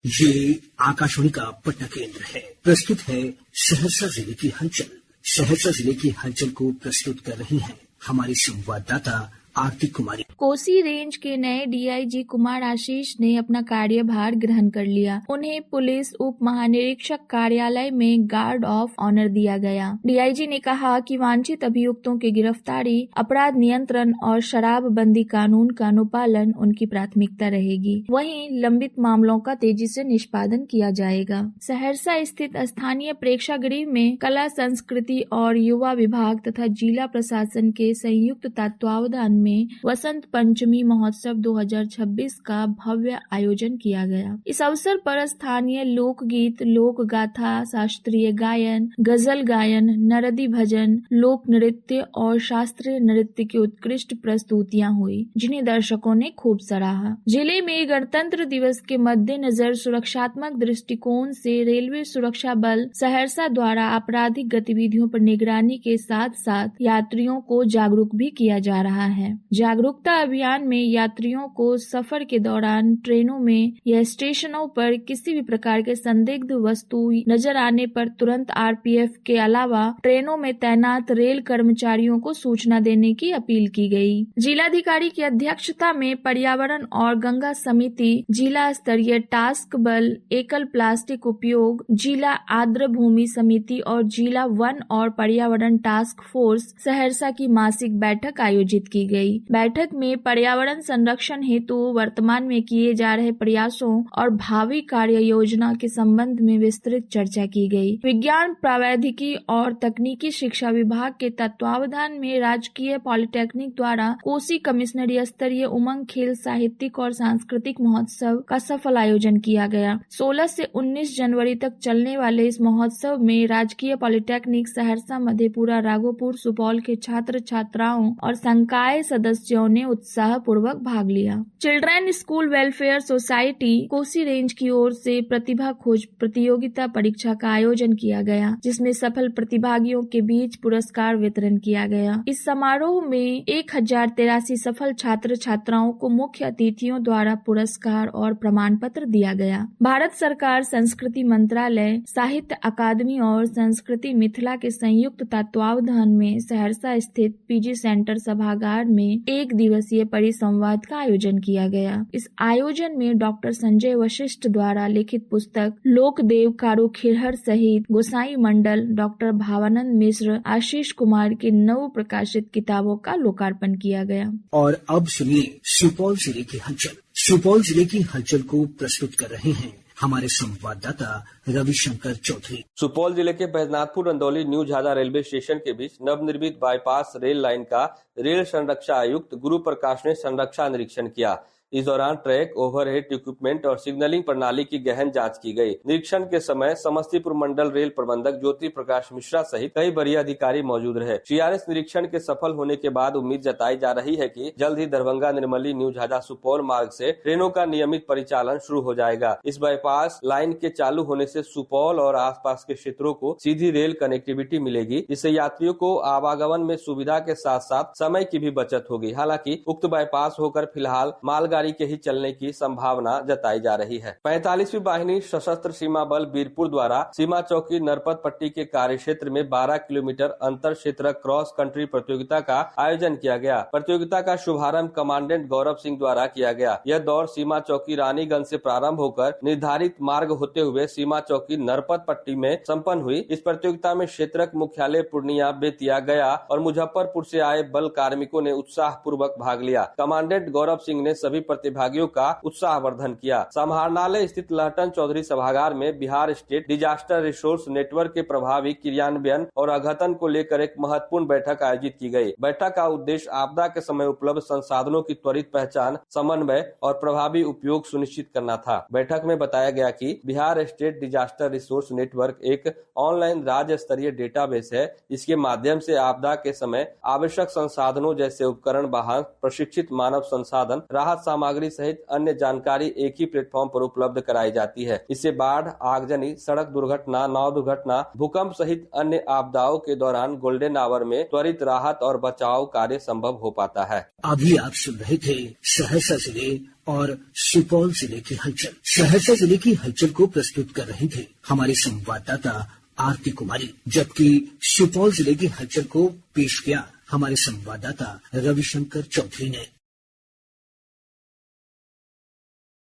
ये आकाशवाणी का पटना केंद्र है। प्रस्तुत है सहरसा जिले की हलचल। सहरसा जिले की हलचल को प्रस्तुत कर रही हैं हमारी संवाददाता आरती कुमारी। कोसी रेंज के नए डीआईजी कुमार आशीष ने अपना कार्यभार ग्रहण कर लिया। उन्हें पुलिस उप महानिरीक्षक कार्यालय में गार्ड ऑफ ऑनर दिया गया। डीआईजी ने कहा कि वांछित अभियुक्तों की गिरफ्तारी, अपराध नियंत्रण और शराबबंदी कानून का अनुपालन उनकी प्राथमिकता रहेगी। वहीं लंबित मामलों का तेजी से निष्पादन किया जाएगा। सहरसा स्थित स्थानीय प्रेक्षागृह में कला, संस्कृति और युवा विभाग तथा जिला प्रशासन के संयुक्त तत्वावधान में वसंत पंचमी महोत्सव 2026 का भव्य आयोजन किया गया। इस अवसर पर स्थानीय लोकगीत, लोक गाथा, शास्त्रीय गायन, गजल गायन, नरदी भजन, लोक नृत्य और शास्त्रीय नृत्य की उत्कृष्ट प्रस्तुतियां हुई, जिन्हें दर्शकों ने खूब सराहा। जिले में गणतंत्र दिवस के मद्देनजर सुरक्षात्मक दृष्टिकोण से रेलवे सुरक्षा बल सहरसा द्वारा आपराधिक गतिविधियों पर निगरानी के साथ साथ यात्रियों को जागरूक भी किया जा रहा है। जागरूकता अभियान में यात्रियों को सफर के दौरान ट्रेनों में या स्टेशनों पर किसी भी प्रकार के संदिग्ध वस्तु नजर आने पर तुरंत आरपीएफ के अलावा ट्रेनों में तैनात रेल कर्मचारियों को सूचना देने की अपील की गई। जिलाधिकारी की अध्यक्षता में पर्यावरण और गंगा समिति, जिला स्तरीय टास्क बल, एकल प्लास्टिक उपयोग, जिला आर्द्र भूमि समिति और जिला वन और पर्यावरण टास्क फोर्स सहरसा की मासिक बैठक आयोजित की गई। बैठक में पर्यावरण संरक्षण हेतु वर्तमान में किए जा रहे प्रयासों और भावी कार्य योजना के संबंध में विस्तृत चर्चा की गई। विज्ञान, प्रौद्योगिकी और तकनीकी शिक्षा विभाग के तत्वावधान में राजकीय पॉलिटेक्निक द्वारा कोसी कमिश्नरी स्तरीय उमंग खेल साहित्यिक और सांस्कृतिक महोत्सव का सफल आयोजन किया गया। 16 से 19 जनवरी तक चलने वाले इस महोत्सव में राजकीय पॉलिटेक्निक सहरसा, मधेपुरा, राघोपुर, सुपौल के छात्र छात्राओं और संकाय सदस्यों ने उत्साह पूर्वक भाग लिया। Children school welfare society Kosi range की ओर से प्रतिभा खोज प्रतियोगिता परीक्षा का आयोजन किया गया, जिसमें सफल प्रतिभागियों के बीच पुरस्कार वितरण किया गया। इस समारोह में 1083 सफल छात्र छात्राओं को मुख्य अतिथियों द्वारा पुरस्कार और प्रमाण पत्र दिया गया। भारत सरकार, संस्कृति मंत्रालय, साहित्य अकादमी और संस्कृति मिथिला के संयुक्त तत्वावधान में सहरसा स्थित पीजी सेंटर सभागार में एक दिवसीय परिसंवाद का आयोजन किया गया। इस आयोजन में डॉक्टर संजय वशिष्ठ द्वारा लिखित पुस्तक लोकदेव कारू खिरहर सहित गोसाई मंडल, डॉक्टर भावानंद मिश्र, आशीष कुमार की नव प्रकाशित किताबों का लोकार्पण किया गया। और अब सुनिए सुपौल जिले की हलचल। सुपौल जिले की हलचल को प्रस्तुत कर रहे हैं हमारे संवाददाता रविशंकर चौधरी। सुपौल जिले के Baijnathpur Randauli new Jhajha railway station के बीच नवनिर्मित बाईपास रेल लाइन का रेल संरक्षा आयुक्त गुरु प्रकाश ने संरक्षा निरीक्षण किया। इस दौरान ट्रैक, ओवरहेड इक्विपमेंट और सिग्नलिंग प्रणाली की गहन जांच की गई। निरीक्षण के समय समस्तीपुर मंडल रेल प्रबंधक ज्योति प्रकाश मिश्रा सहित कई वरीय अधिकारी मौजूद रहे। सीआरएस निरीक्षण के सफल होने के बाद उम्मीद जताई जा रही है कि जल्द ही दरभंगा, निर्मली, न्यू झाझा, सुपौल मार्ग से ट्रेनों का नियमित परिचालन शुरू हो जाएगा। इस बाईपास लाइन के चालू होने से सुपौल और आसपास के क्षेत्रों को सीधी रेल कनेक्टिविटी मिलेगी, जिससे यात्रियों को आवागमन में सुविधा के साथ साथ समय की भी बचत होगी। हालांकि उक्त बाईपास होकर फिलहाल मालगाड़ी के ही चलने की संभावना जताई जा रही है। 45वीं वाहिनी सशस्त्र सीमा बल वीरपुर द्वारा सीमा चौकी नरपत पट्टी के कार्य क्षेत्र में 12 किलोमीटर अंतर क्षेत्र क्रॉस कंट्री प्रतियोगिता का आयोजन किया गया। प्रतियोगिता का शुभारंभ कमांडेंट गौरव सिंह द्वारा किया गया। यह दौड़ सीमा चौकी रानीगंज से प्रारंभ होकर निर्धारित मार्ग होते हुए सीमा चौकी नरपत पट्टी में संपन्न हुई। इस प्रतियोगिता में क्षेत्रक मुख्यालय पूर्णिया, बेतिया, गया और मुजफ्फरपुर से आए बल कार्मिकों ने उत्साह पूर्वक भाग लिया। कमांडेंट गौरव सिंह ने सभी प्रतिभागियों का उत्साहवर्धन किया। समाहरणालय स्थित लहटन चौधरी सभागार में Bihar state disaster resource network के प्रभावी क्रियान्वयन और अघतन को लेकर एक महत्वपूर्ण बैठक आयोजित की गई। बैठक का उद्देश्य आपदा के समय उपलब्ध संसाधनों की त्वरित पहचान, समन्वय और प्रभावी उपयोग सुनिश्चित करना था। बैठक में बताया गया कि Bihar state disaster resource network एक ऑनलाइन राज्य स्तरीय डेटाबेस है। इसके माध्यम से आपदा के समय आवश्यक संसाधनों जैसे उपकरण, वाहन, प्रशिक्षित मानव संसाधन, राहत सामग्री सहित अन्य जानकारी एक ही प्लेटफॉर्म पर उपलब्ध कराई जाती है। इससे बाढ़, आगजनी, सड़क दुर्घटना, नाव दुर्घटना, भूकंप सहित अन्य आपदाओं के दौरान गोल्डन आवर में त्वरित राहत और बचाव कार्य संभव हो पाता है। अभी आप सुन रहे थे सहरसा जिले और सुपौल जिले की हलचल। सहरसा जिले की हलचल को प्रस्तुत कर रही थे हमारे संवाददाता आरती कुमारी, जबकि सुपौल जिले की हलचल को पेश किया हमारे संवाददाता रविशंकर चौधरी ने।